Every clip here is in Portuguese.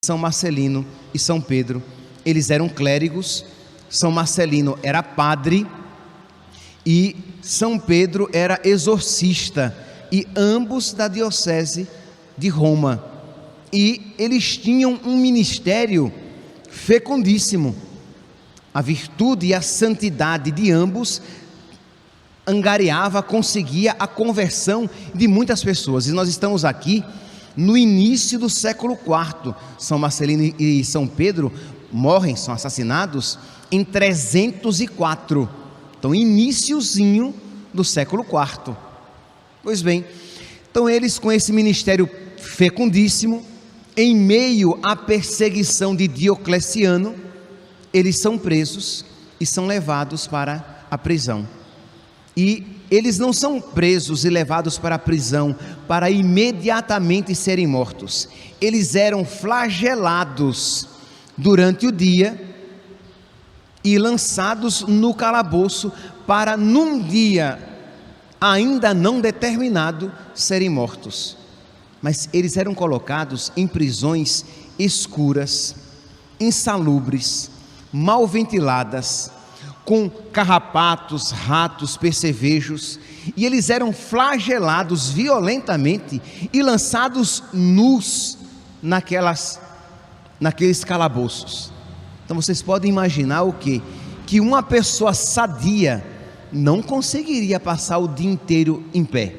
São Marcelino e São Pedro, eles eram clérigos. São Marcelino era padre e São Pedro era exorcista, e ambos da diocese de Roma. E eles tinham um ministério fecundíssimo. A virtude e a santidade de ambos conseguia a conversão de muitas pessoas. E nós estamos aqui no início do século IV. São Marcelino e São Pedro morrem, são assassinados em 304. Então, iniciozinho do século IV. Pois bem, então eles, com esse ministério fecundíssimo, em meio à perseguição de Diocleciano, eles são presos e são levados para a prisão. E eles não são presos e levados para a prisão para imediatamente serem mortos. Eles eram flagelados durante o dia e lançados no calabouço para, num dia ainda não determinado, serem mortos. Mas eles eram colocados em prisões escuras, insalubres, mal ventiladas, com carrapatos, ratos, percevejos, e eles eram flagelados violentamente e lançados nus naqueles calabouços. Então vocês podem imaginar o quê? Que uma pessoa sadia não conseguiria passar o dia inteiro em pé.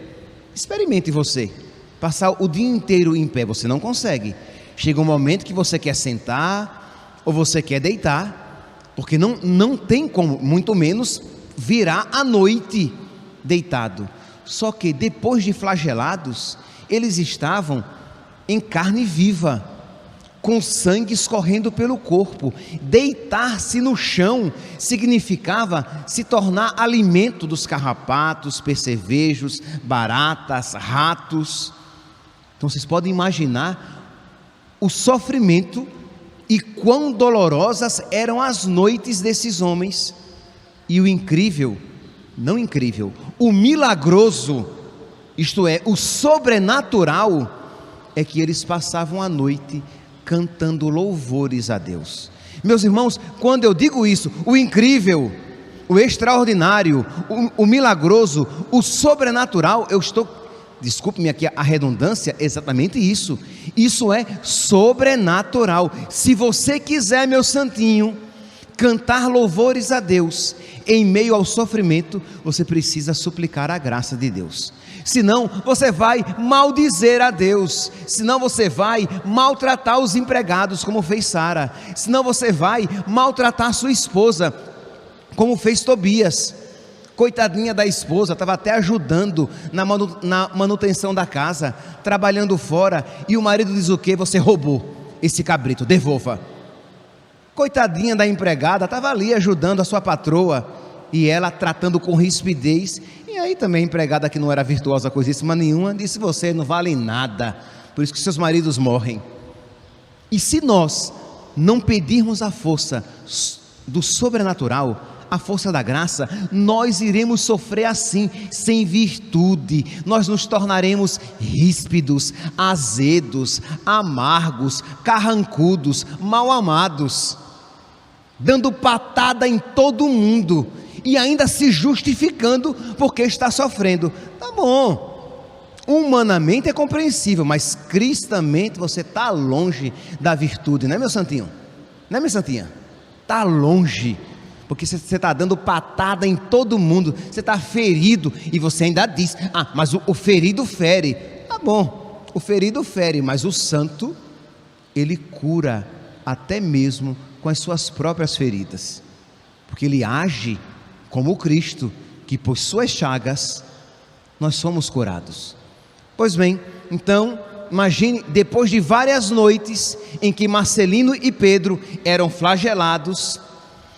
Experimente você, passar o dia inteiro em pé, você não consegue. Chega um momento que você quer sentar, ou você quer deitar, porque não tem como, muito menos, virar à noite deitado. Só que depois de flagelados, eles estavam em carne viva, com sangue escorrendo pelo corpo. Deitar-se no chão significava se tornar alimento dos carrapatos, percevejos, baratas, ratos. Então vocês podem imaginar o sofrimento e quão dolorosas eram as noites desses homens. E o incrível, não incrível, o milagroso, isto é, o sobrenatural, é que eles passavam a noite cantando louvores a Deus. Meus irmãos, quando eu digo isso, o incrível, o extraordinário, o milagroso, o sobrenatural, eu estou, desculpe-me aqui a redundância, exatamente isso. Isso é sobrenatural. Se você quiser, meu santinho, cantar louvores a Deus em meio ao sofrimento, você precisa suplicar a graça de Deus. Senão você vai maldizer a Deus, senão você vai maltratar os empregados, como fez Sara, senão você vai maltratar sua esposa, como fez Tobias. Coitadinha da esposa, estava até ajudando na manutenção da casa, trabalhando fora, e o marido diz o quê? Você roubou esse cabrito, devolva. Coitadinha da empregada, estava ali ajudando a sua patroa, e ela tratando com rispidez. E aí também a empregada, que não era virtuosa coisíssima nenhuma, disse: você não vale nada, por isso que seus maridos morrem. E se nós não pedirmos a força do sobrenatural, a força da graça, nós iremos sofrer assim, sem virtude. Nós nos tornaremos ríspidos, azedos, amargos, carrancudos, mal amados, dando patada em todo mundo e ainda se justificando porque está sofrendo. Tá bom, humanamente é compreensível, mas cristamente você está longe da virtude, não é, meu santinho? Não é, minha santinha? Está longe, porque você está dando patada em todo mundo, você está ferido, e você ainda diz: ah, mas o ferido fere. Tá bom, o ferido fere, mas o santo, ele cura até mesmo com as suas próprias feridas, porque ele age como o Cristo, que por suas chagas nós somos curados. Pois bem, então imagine, depois de várias noites em que Marcelino e Pedro eram flagelados,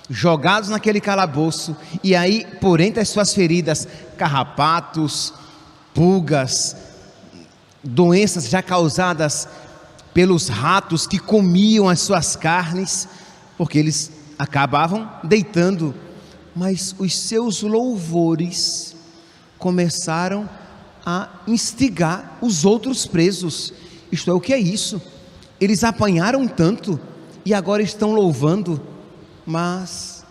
jogados naquele calabouço, e aí por entre as suas feridas, carrapatos, pulgas, doenças já causadas pelos ratos que comiam as suas carnes, porque eles acabavam deitando, mas os seus louvores começaram a instigar os outros presos. Isto é, o que é isso? Eles apanharam tanto e agora estão louvando, mas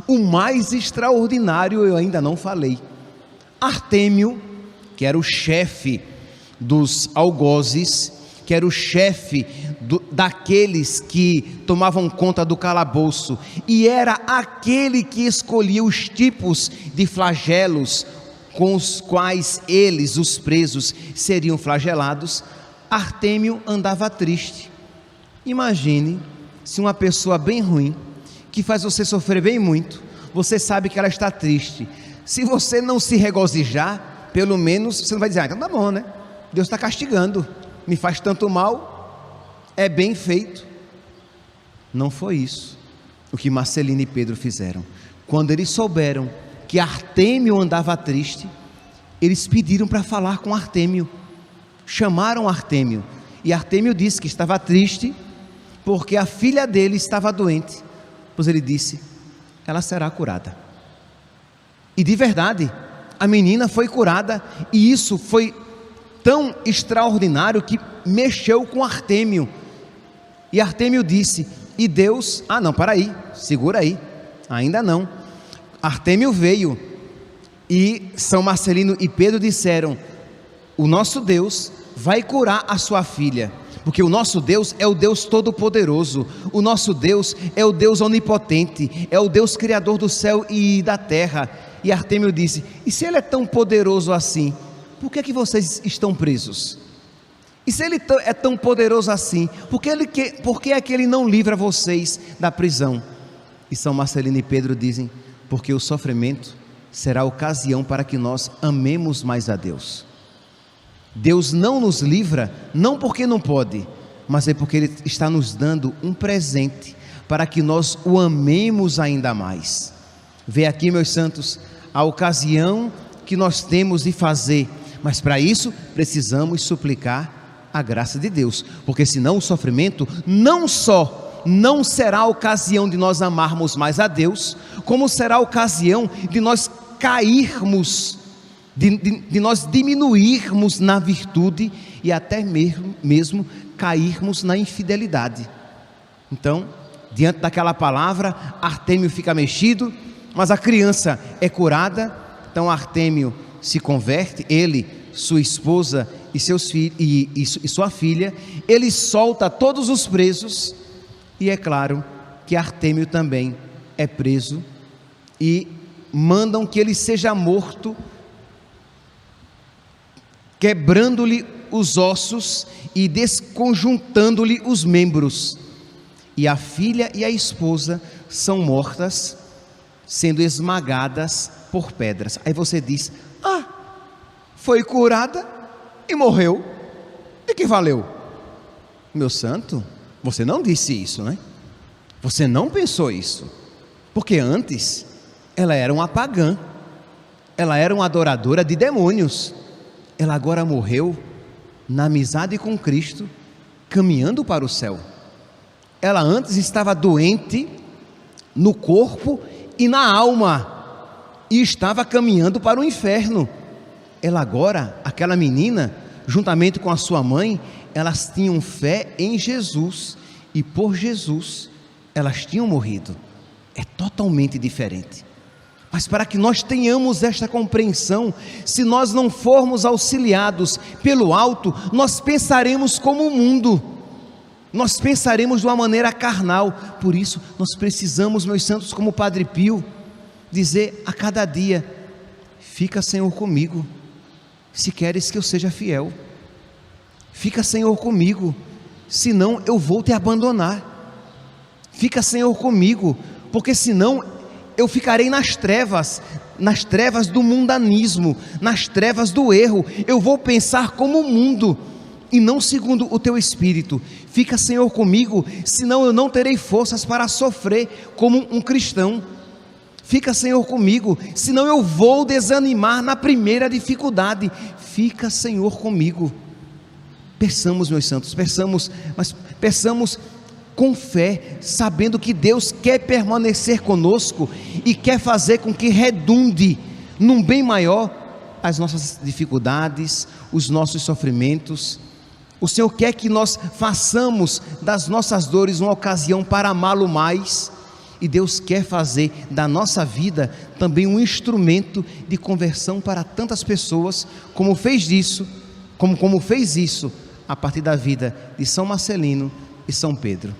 o mais extraordinário eu ainda não falei. Artêmio, que era o chefe dos algozes, que era o chefe daqueles que tomavam conta do calabouço, e era aquele que escolhia os tipos de flagelos com os quais eles, os presos, seriam flagelados. Artêmio andava triste. Imagine se uma pessoa bem ruim, que faz você sofrer bem muito, você sabe que ela está triste. Se você não se regozijar, pelo menos você não vai dizer, então tá bom, né? Deus está castigando, me faz tanto mal, é bem feito. Não foi isso o que Marcelino e Pedro fizeram. Quando eles souberam que Artêmio andava triste, eles pediram para falar com Artêmio, chamaram Artêmio, e Artêmio disse que estava triste, porque a filha dele estava doente, pois ele disse, ela será curada. E de verdade, a menina foi curada, e isso foi tão extraordinário que mexeu com Artêmio. E Artêmio disse, e Deus, não, para aí, segura aí, ainda não. Artêmio veio, e São Marcelino e Pedro disseram, o nosso Deus vai curar a sua filha, porque o nosso Deus é o Deus Todo-Poderoso, o nosso Deus é o Deus Onipotente, é o Deus Criador do céu e da terra. E Artêmio disse, e se Ele é tão poderoso assim, por que é que vocês estão presos? E se Ele é tão poderoso assim, por que é que Ele não livra vocês da prisão? E São Marcelino e Pedro dizem, porque o sofrimento será ocasião para que nós amemos mais a Deus. Deus não nos livra, não porque não pode, mas é porque Ele está nos dando um presente, para que nós o amemos ainda mais. Vê aqui, meus santos, a ocasião que nós temos de fazer, mas para isso precisamos suplicar a graça de Deus, porque senão o sofrimento não só não será a ocasião de nós amarmos mais a Deus, como será a ocasião de nós cairmos, de nós diminuirmos na virtude e até mesmo cairmos na infidelidade. Então, diante daquela palavra, Artêmio fica mexido, mas a criança é curada. Então Artêmio se converte, ele, sua esposa e seus filhos e sua filha. Ele solta todos os presos, e é claro que Artêmio também é preso, e mandam que ele seja morto, quebrando-lhe os ossos e desconjuntando-lhe os membros. E a filha e a esposa são mortas, sendo esmagadas por pedras. Aí você diz, foi curada e morreu, de que valeu? Meu santo, você não disse isso, né? Você não pensou isso, porque antes ela era uma pagã, ela era uma adoradora de demônios. Ela agora morreu na amizade com Cristo, caminhando para o céu. Ela antes estava doente no corpo e na alma, e estava caminhando para o inferno. Ela agora, aquela menina, juntamente com a sua mãe, elas tinham fé em Jesus, e por Jesus elas tinham morrido. É totalmente diferente. Mas para que nós tenhamos esta compreensão, se nós não formos auxiliados pelo alto, nós pensaremos como o mundo, nós pensaremos de uma maneira carnal. Por isso nós precisamos, meus santos, como Padre Pio, dizer a cada dia, fica, Senhor, comigo, se queres que eu seja fiel. Fica, Senhor, comigo, senão eu vou te abandonar. Fica, Senhor, comigo, porque senão eu ficarei nas trevas do mundanismo, nas trevas do erro. Eu vou pensar como o mundo e não segundo o teu Espírito. Fica, Senhor, comigo, senão eu não terei forças para sofrer como um cristão. Fica, Senhor, comigo, senão eu vou desanimar na primeira dificuldade. Fica, Senhor, comigo. Peçamos, meus santos, mas peçamos com fé, sabendo que Deus quer permanecer conosco e quer fazer com que redunde num bem maior as nossas dificuldades, os nossos sofrimentos. O Senhor quer que nós façamos das nossas dores uma ocasião para amá-lo mais, e Deus quer fazer da nossa vida também um instrumento de conversão para tantas pessoas, como fez isso a partir da vida de São Marcelino e São Pedro.